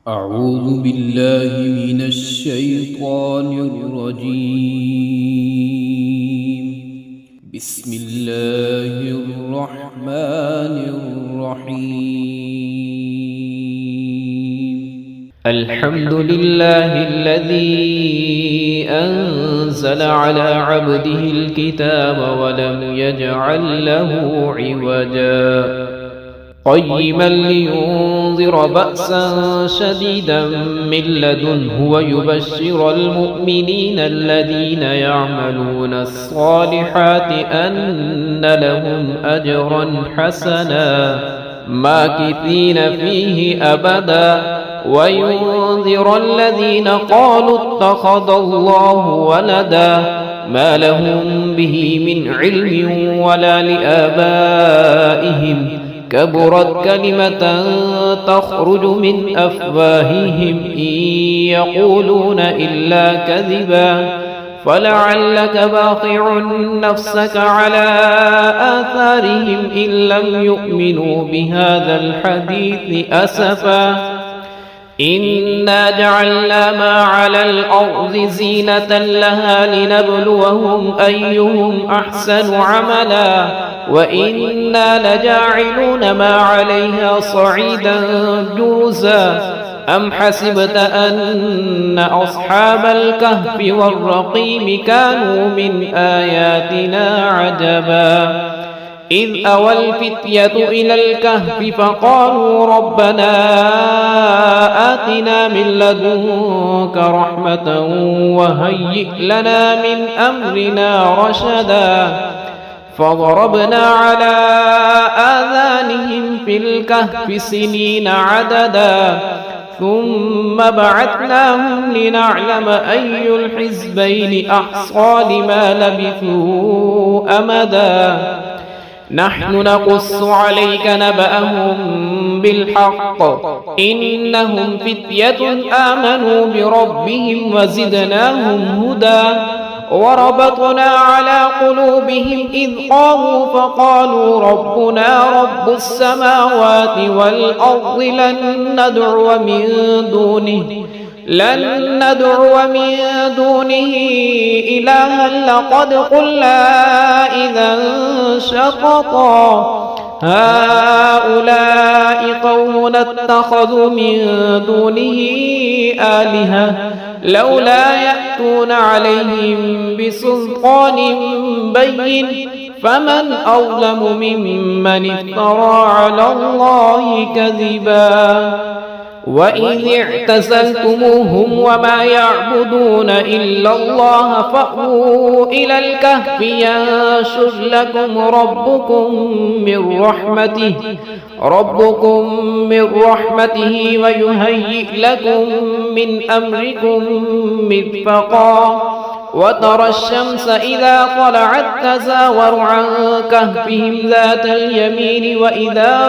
أعوذ بالله من الشيطان الرجيم. بسم الله الرحمن الرحيم. الحمد لله الذي أنزل على عبده الكتاب ولم يجعل له عوجا قيما لينذر بأسا شديدا من لدنه ويبشر المؤمنين الذين يعملون الصالحات أن لهم أجرا حسنا ماكثين فيه أبدا وينذر الذين قالوا اتخذ الله ولدا ما لهم به من علم ولا لآبائهم كبرت كلمة تخرج من أفواههم إن يقولون إلا كذبا فلعلك باخع نفسك على آثارهم إن لم يؤمنوا بهذا الحديث أسفا إنا جعلنا ما على الأرض زينة لها لنبلوهم أيهم أحسن عملا وإنا لجاعلون ما عليها صعيدا جرزا أم حسبت أن أصحاب الكهف والرقيم كانوا من آياتنا عجبا إذ أوى الفتية إلى الكهف فقالوا ربنا آتنا من لدنك رحمة وهيئ لنا من أمرنا رشدا فضربنا على آذانهم في الكهف سنين عددا ثم بعثناهم لنعلم أي الحزبين أحصى لما لبثوا أمدا نحن نقص عليك نبأهم بالحق إنهم فتية آمنوا بربهم وزدناهم هدى وربطنا على قلوبهم إذ قاموا فقالوا ربنا رب السماوات والأرض لن ندعو من دونه إلها لقد قلنا إذا شططا هؤلاء قوم اتخذوا من دونه آلهة لولا يأتون عليهم بسلطان بين فمن أظلم ممن افترى على الله كذبا وإذ اعتزلتموهم وما يعبدون إلا الله فأووا إلى الكهف ينشر لكم ربكم من رحمته ويهيئ لكم من أمركم مرفقا وترى الشمس إذا طلعت تزاور عن كهفهم ذات اليمين وإذا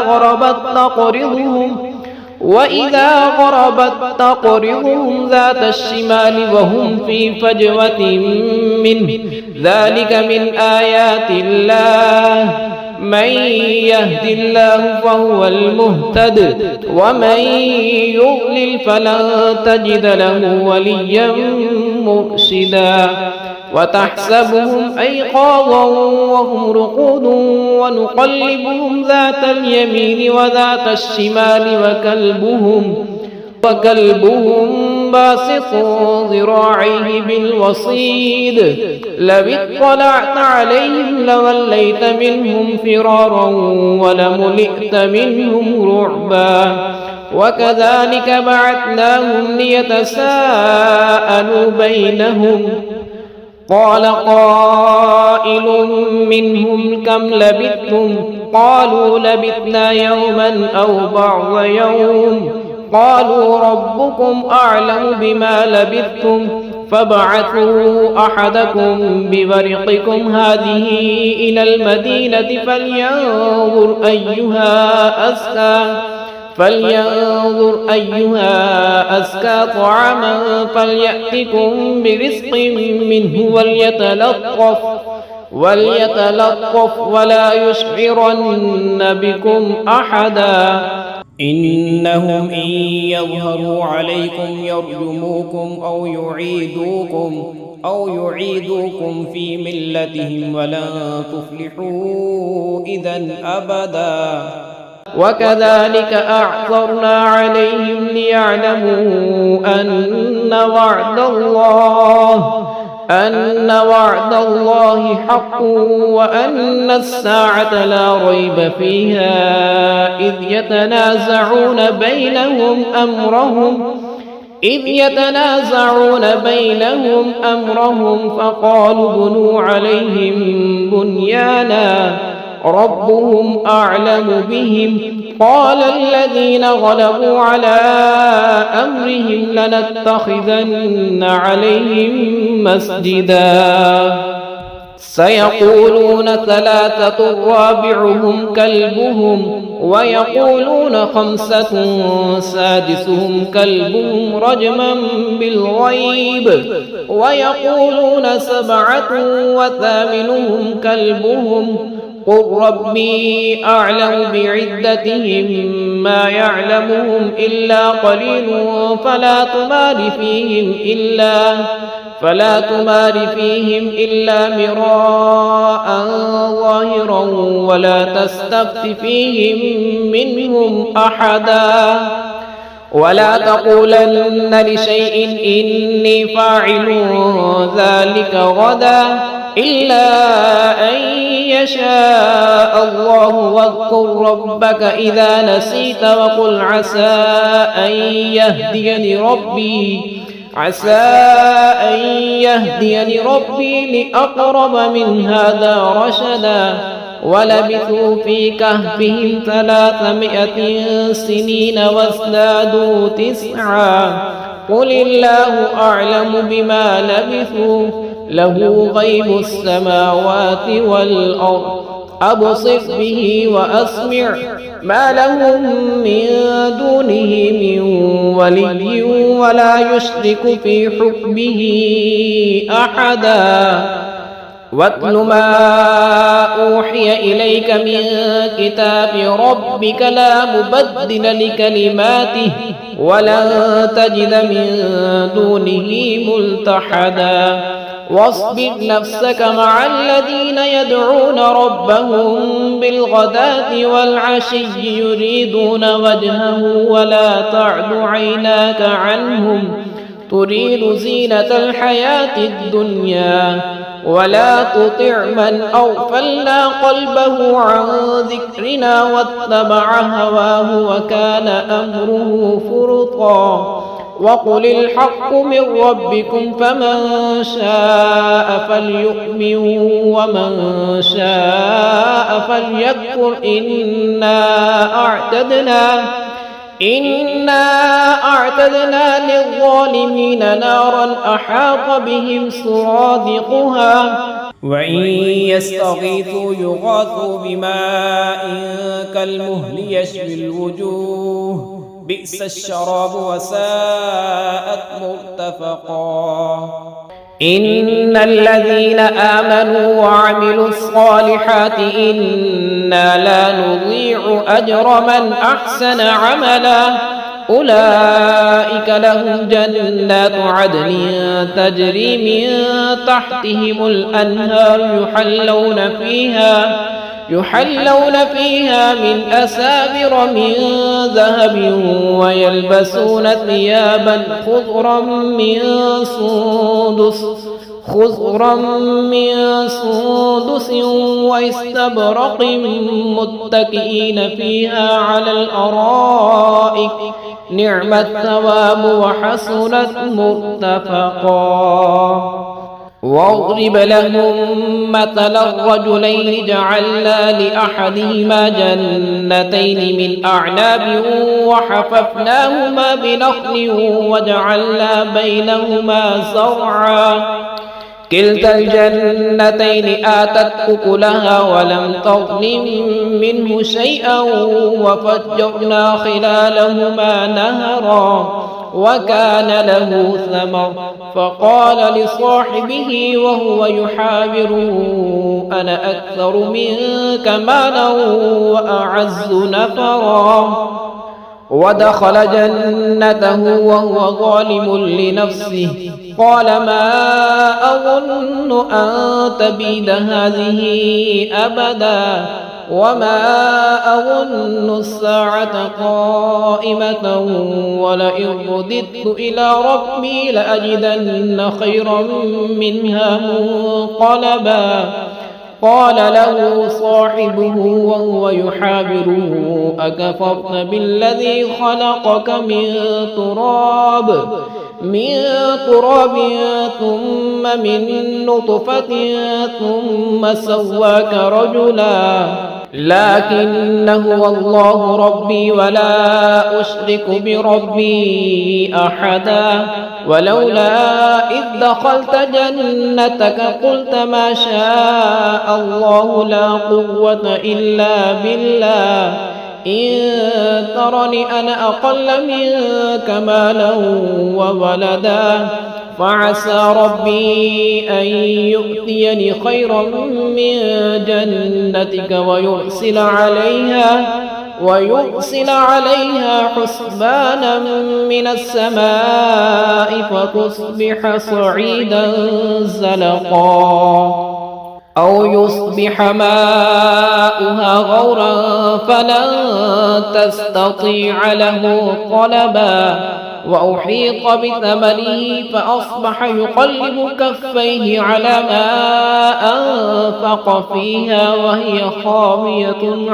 غربت تقرضهم ذات الشمال وهم في فجوة منه ذلك من آيات الله من يهد الله فهو المهتد ومن يضلل فلن تجد له وليا مرشدا وتحسبهم أيقاظا وهم رقود ونقلبهم ذات اليمين وذات الشمال وكلبهم باسط ذراعيه بالوصيد لو اطلعت عليهم لوليت منهم فرارا ولملئت منهم رعبا وكذلك بعثناهم ليتساءلوا بينهم قال قائل منهم كم لبثتم قالوا لبثنا يوما أو بعض يوم قالوا ربكم أعلم بما لبثتم فابعثوا أحدكم بورقكم هذه إلى المدينة فلينظر أيها أزكى طعاما فليأتكم برزق منه وليتلطف ولا يشعرن بكم أحدا إنهم إن يظهروا عليكم يرجموكم أو يعيدوكم في ملتهم ولن تفلحوا إذا أبدا. وكذلك أعثرنا عليهم ليعلموا أن وعد الله حق وأن الساعة لا ريب فيها إذ يتنازعون بينهم أمرهم فقالوا بنوا عليهم بنيانا ربهم أعلم بهم قال الذين غلبوا على أمرهم لنتخذن عليهم مسجدا سيقولون ثلاثة رابعهم كلبهم ويقولون خمسة سادسهم كلبهم رجما بالغيب ويقولون سبعة وثامنهم كلبهم قل ربي أعلم بعدتهم ما يعلمهم إلا قليل فلا تمار فيهم إلا مراء ظاهرا ولا تستفت فيهم منهم أحدا ولا تقولن لشيء إني فاعل ذلك غدا إلا أن يشاء الله واذكر ربك إذا نسيت وقل عسى أن يهديني ربي لأقرب من هذا رشدا ولبثوا في كهفهم 300 سنين وازدادوا 9 قل الله أعلم بما لبثوا له غيب السماوات والأرض أبصر به وأسمع ما لهم من دونه من ولي ولا يشرك في حكمه أحدا واتل ما أوحي إليك من كتاب ربك لا مبدل لكلماته ولن تجد من دونه ملتحدا واصبر نفسك مع الذين يدعون ربهم بالغداة والعشي يريدون وجهه ولا تعد عيناك عنهم تريد زينة الحياة الدنيا ولا تطع من أغفلنا قلبه عن ذكرنا واتبع هواه وكان أمره فرطا وقل الحق من ربكم فمن شاء فليؤمن ومن شاء فليكفر إنا أعتدنا للظالمين نارا أحاط بهم سرادقها وإن يستغيثوا يغاثوا بماء كالمهل يشوي الوجوه بئس الشراب وساءت مرتفقا إن الذين آمنوا وعملوا الصالحات إنا لا نضيع أجر من أحسن عملا أولئك لهم جنات عدن تجري من تحتهم الأنهار يحلون فيها من أساور من ذهب ويلبسون ثيابا خضرا من سندس واستبرق متكئين فيها على الأرائك نعم الثواب وحسنت مرتفقا واضرب لهم مثل الرجلين جعلنا لأحدهما جنتين من أعناب وحففناهما بنخل وجعلنا بينهما زرعا كلتا الجنتين آتت أكلها ولم تظلم منه شيئا وفجرنا خلالهما نهرا وكان له ثمر فقال لصاحبه وهو يحاوره أنا أكثر منك مالا وأعز نفرا ودخل جنته وهو ظالم لنفسه قال ما أظن أن تبيد هذه أبدا وما أظن الساعة قائمة ولئن رددت إلى ربي لأجدن خيرا منها منقلبا قال له صاحبه وهو يحاوره أكفرت بالذي خلقك من تراب ثم من نطفة ثم سواك رجلا لكن هو الله ربي ولا أشرك بربي أحدا ولولا إذ دخلت جنتك قلت ما شاء الله لا قوة إلا بالله إن ترني أنا أقل منك مالا وولدا فعسى ربي أن يؤتيني خيرا من جنتك ويرسل عليها حسبانا من السماء فتصبح صعيدا زلقا أو يصبح ماؤها غورا فلن تستطيع له طلبا وأحيط بثمره فأصبح يقلب كفيه على ما أنفق فيها وهي خاوية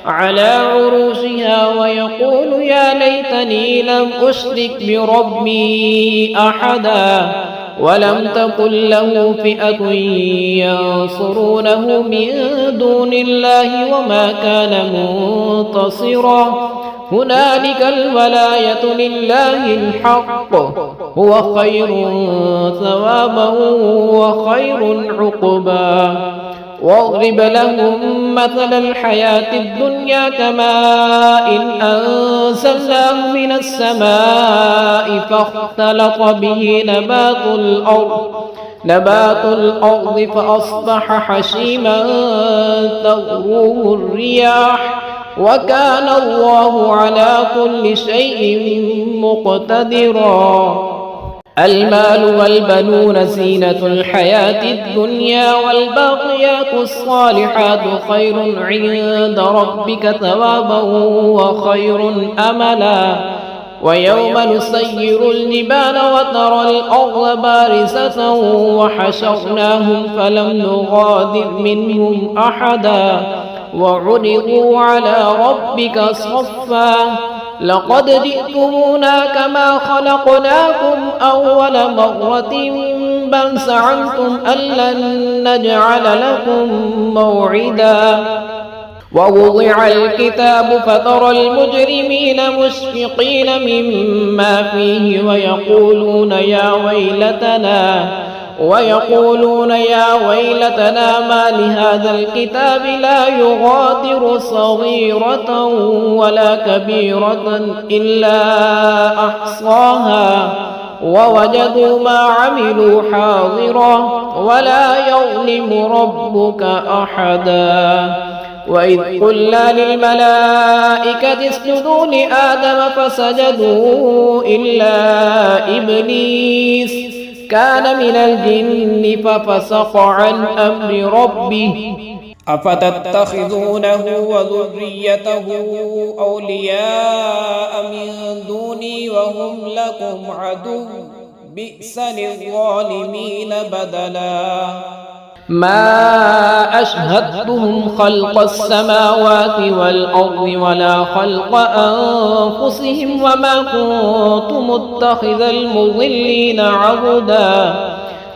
على عروشها ويقول يا ليتني لم أشرك بربي أحدا ولم تكن له فئة ينصرونه من دون الله وما كان منتصرا هنالك الولاية لله الحق هو خير ثوابا وخير عقبا واضرب لهم مثل الحياة الدنيا كماء إن أنزلناه من السماء فاختلط به نبات الأرض فأصبح حشيما تذروه الرياح وكان الله على كل شيء مقتدرا المال والبنون زينة الحياة الدنيا والباقيات الصالحات خير عند ربك ثوابا وخير أملا ويوم نسير الجبال وترى الأرض بارزة وحشرناهم فلم نغادر منهم أحدا وعرضوا على ربك صفا لقد جئتمونا كما خلقناكم أول مرة بل زعمتم أن لن نجعل لكم موعدا ووضع الكتاب فترى المجرمين مشفقين مما فيه ويقولون يا ويلتنا ما لهذا الكتاب لا يغادر صغيرة ولا كبيرة إلا أحصاها ووجدوا ما عملوا حاضرا ولا يظلم ربك أحدا وإذ قلنا للملائكة اسجدوا لآدم فسجدوا إلا إبليس كان من الجن ففسق عن أمر ربه أفتتخذونه وذريته أولياء من دوني وهم لكم عدو بئس للظالمين بدلا ما أشهدتهم خلق السماوات والأرض ولا خلق أنفسهم وما كنت متخذ المضلين عضدا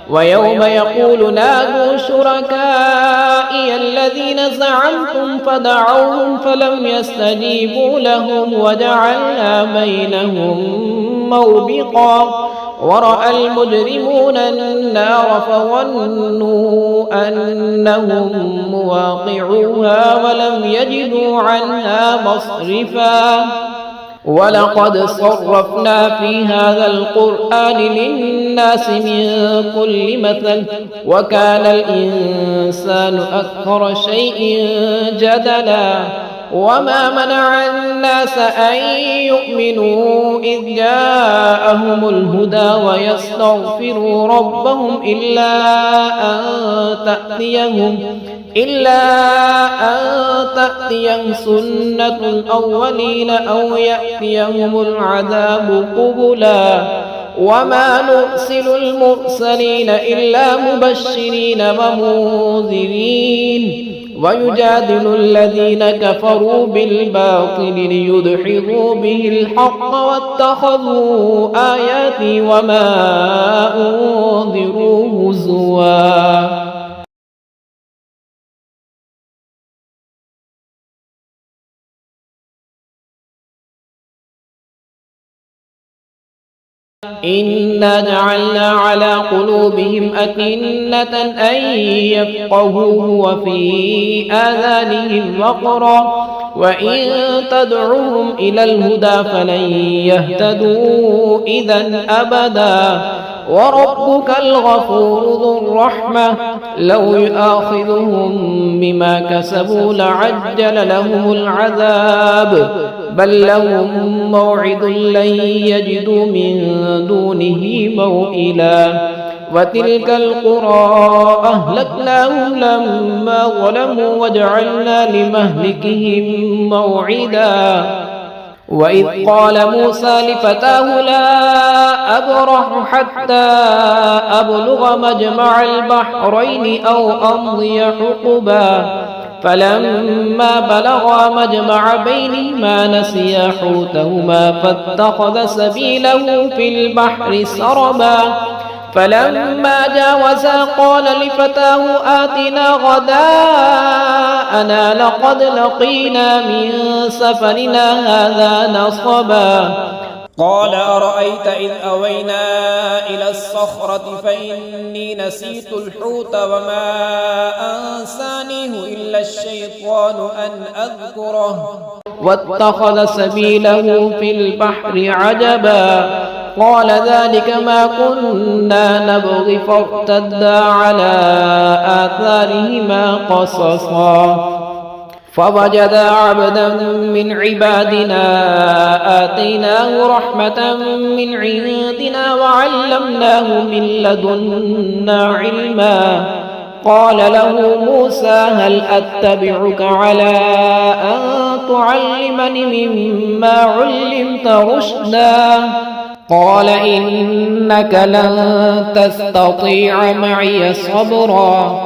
ويوم يقول نادوا شركائي الذين زعمتم فدعوهم فلم يستجيبوا لهم وجعلنا بينهم موبقا ورأى المجرمون النار فظنوا أنهم مواقعوها ولم يجدوا عنها مصرفا ولقد صرفنا في هذا القرآن للناس من كل مثل وكان الإنسان أكثر شيء جدلا وما منع الناس أن يؤمنوا إذ جاءهم الهدى ويستغفروا ربهم إلا أن تأتيهم سنة الأولين أو يأتيهم العذاب قبلا وما نرسل المرسلين إلا مبشرين ومنذرين ويجادل الذين كفروا بالباطل ليدحضوا به الحق واتخذوا آياتي وما أنذروا هزوا. إنا جعلنا على قلوبهم أكنة أن يفقهوه وفي آذانهم وقرا وإن تدعوهم إلى الهدى فلن يهتدوا إذا أبدا وربك الغفور ذو الرحمة لو يؤاخذهم بما كسبوا لعجل لهم العذاب بل لهم موعد لن يجدوا من دونه موئلا وتلك القرى أهلكناهم لما ظلموا وجعلنا لمهلكهم موعدا وإذ قال موسى لفتاه لا أبرح حتى أبلغ مجمع البحرين أو أمضي حقبا فلما بلغا مجمع بينهما نسيا حوتهما فاتخذ سبيله في البحر سربا فلما جاوزا قال لفتاه آتنا غداءنا لقد لقينا من سفرنا هذا نصبا قال أرأيت إذ أوينا إلى الصخرة فإني نسيت الحوت وما أنسانيه إلا الشيطان أن أذكره واتخذ سبيله في البحر عجبا قال ذلك ما كنا نبغي فارتدا على آثارهما قصصا فوجدا عبدا من عبادنا آتيناه رحمة من عندنا وعلمناه من لدنا علما قال له موسى هل أتبعك على أن تعلمني مما علمت رشدا قال إنك لن تستطيع معي صبرا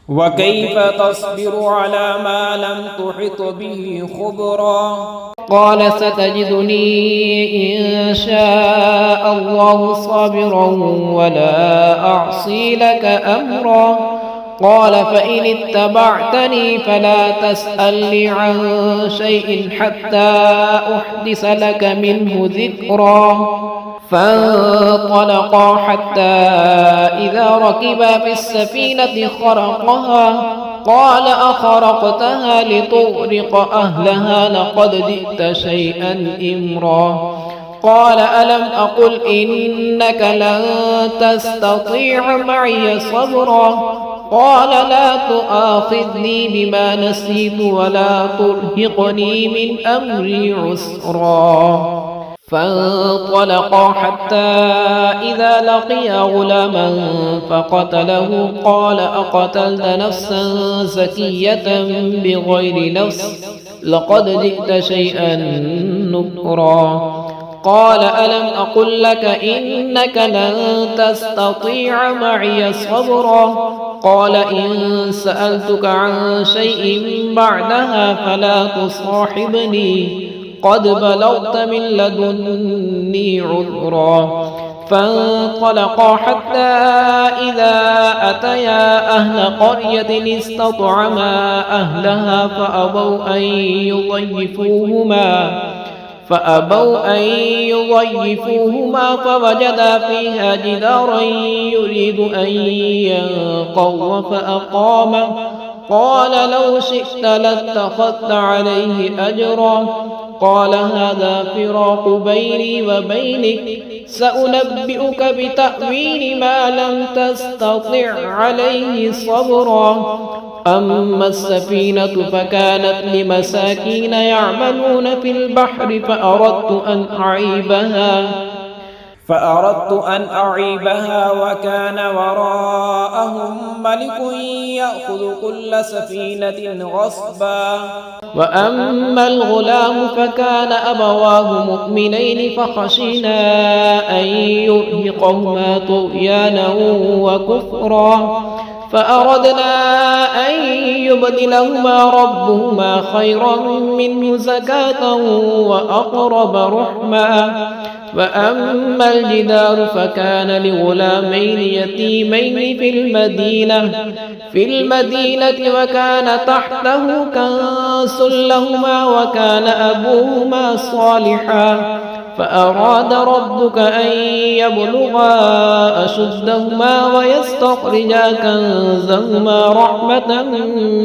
وكيف تصبر على ما لم تحط به خبرا قال ستجدني إن شاء الله صابرا ولا أعصي لك أمرا قال فإن اتبعتني فلا تسألني عن شيء حتى أحدث لك منه ذكرا فانطلقا حتى إذا ركبا في السفينة خرقها قال أخرقتها لتغرق أهلها لقد جئت شيئا إمرا قال ألم أقل إنك لن تستطيع معي صبرا قال لا تؤاخذني بما نسيت ولا ترهقني من أمري عسرا فانطلقا حتى إذا لقيا غلاما فقتله قال أقتلت نفسا زكية بغير نفس لقد جئت شيئا نكرا قال ألم أقل لك إنك لن تستطيع معي صبرا قال إن سألتك عن شيء بعدها فلا تصاحبني قد بلغت من لدني عذرا فانطلقا حتى إذا أتيا أهل قرية استطعما أهلها فأبوا أن يضيفوهما فوجدا فيها جدارا يريد أن ينقض فأقامه قال لو شئت لاتخذت عليه أجرا قال هذا فراق بيني وبينك سأنبئك بتأويل ما لم تستطع عليه صبرا أما السفينة فكانت لمساكين يعملون في البحر فأردت أن أعيبها وكان وراءهم ملك يأخذ كل سفينة غصبا وأما الغلام فكان أبواه مؤمنين فخشينا أن يرهقهما طغيانا وكفرا فأردنا أن يبدلهما ربهما خيرا منه زكاة وأقرب رحما وأما الجدار فكان لغلامين يتيمين في المدينة وكان تحته كنز لهما وكان أبوهما صالحا فأراد ربك أن يبلغا أشدهما ويستخرجا كنزهما رحمة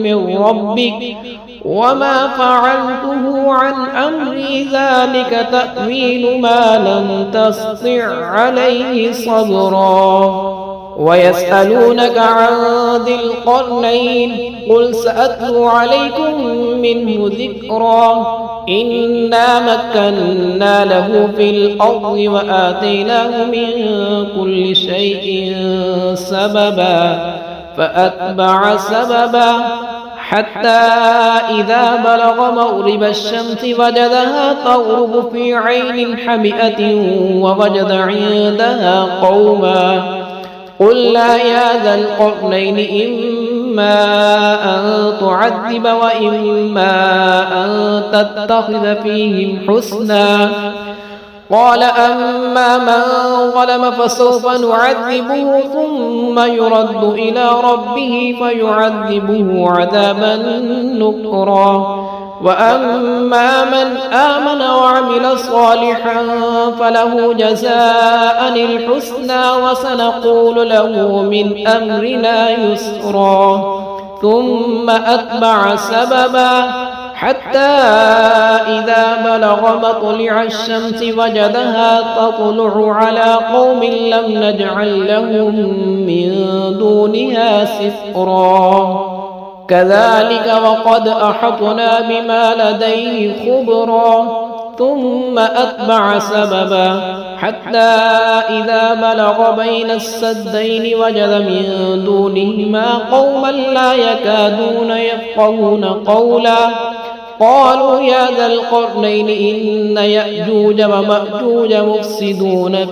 من ربك وما فعلته عن أمري ذلك تأويل ما لم تستطع عليه صبرا ويسألونك عن ذي القرنين قل سأتلو عليكم منه ذكرا إنا مكنا له في الأرض وآتيناه من كل شيء سببا فأتبع سببا حتى إذا بلغ مغرب الشمس وجدها تغرب في عين حمئة ووجد عندها قوما قلنا يا ذا القرنين إما أن تعذب وإما أن تتخذ فيهم حسنا قال أما من ظلم فسوف نعذبه ثم يرد إلى ربه فيعذبه عذابا نكرا وأما من آمن وعمل صالحا فله جزاء الحسنى وسنقول له من أمرنا يسرا ثم أتبع سببا حتى إذا بلغ مطلع الشمس وجدها تطلع على قوم لم نجعل لهم من دونها سترا كذلك وقد أحطنا بما لديه خبرا ثم أتبع سببا حتى إذا بلغ بين السدين وجد من دونهما قوما لا يكادون يفقهون قولا قالوا يا ذا القرنين إن يأجوج ومأجوج مفسدون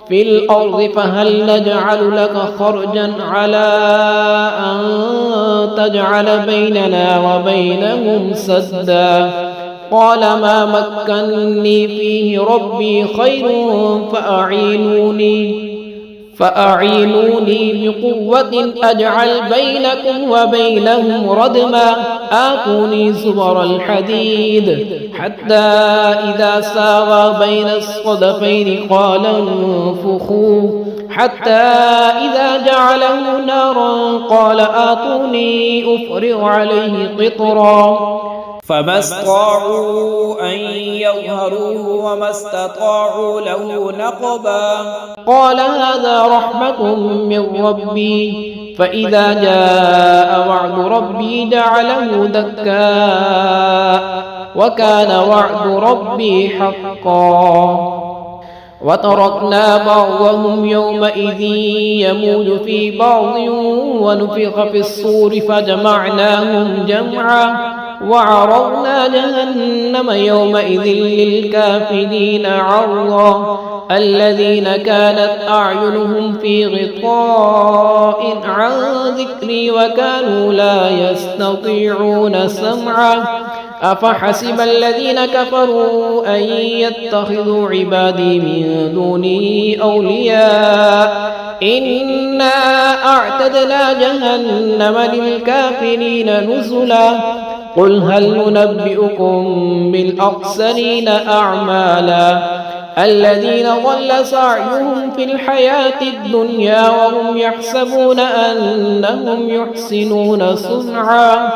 في الأرض فهل نجعل لك خرجا على أن تجعل بيننا وبينهم سدا قال ما مكنني فيه ربي خير فأعينوني بقوة أجعل بينكم وبينهم ردما آتوني زبر الحديد حتى إذا ساوى بين الصدفين قال انفخوه حتى إذا جعله نارا قال آتوني أفرغ عليه قطرا فما استطاعوا أن يظهروه وما استطاعوا له نقبا قال هذا رحمة من ربي فإذا جاء وعد ربي جعله دكا وكان وعد ربي حقا وتركنا بعضهم يومئذ يموج في بعض ونفخ في الصور فجمعناهم جمعا وعرضنا جهنم يومئذ للكافرين عرضا الذين كانت أعينهم في غطاء عن ذكري وكانوا لا يستطيعون سمعا أفحسب الذين كفروا أن يتخذوا عبادي من دوني أولياء إنا أعتدنا جهنم للكافرين نزلا قل هل ننبئكم بالأخسرين أعمالا الذين ضل سعيهم في الحياة الدنيا وهم يحسبون أنهم يحسنون صنعا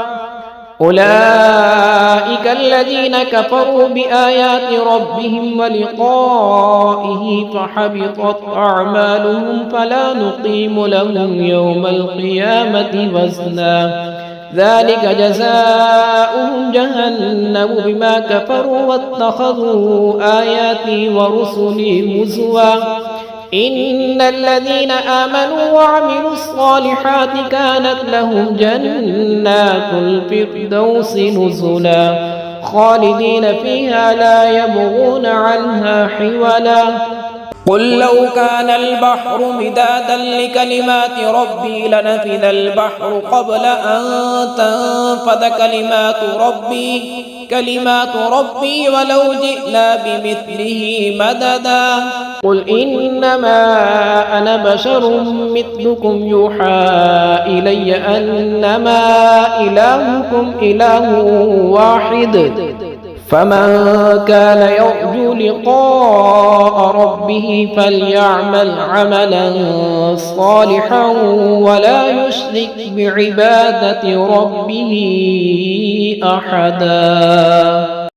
أولئك الذين كفروا بآيات ربهم ولقائه فحبطت أعمالهم فلا نقيم لهم يوم القيامة وزنا ذلك جزاؤهم جهنم بما كفروا واتخذوا آياتي ورسلي هزوا إن الذين آمنوا وعملوا الصالحات كانت لهم جنات الفردوس نزلا خالدين فيها لا يبغون عنها حولا قل لو كان البحر مدادا لكلمات ربي لنفذ البحر قبل أن تنفذ كلمات ربي ولو جئنا بمثله مددا قل إنما أنا بشر مثلكم يوحى إلي أنما إلهكم إله واحد فمن كان يرجو لقاء ربه فليعمل عملا صالحا ولا يشرك بعبادة ربه أحدا.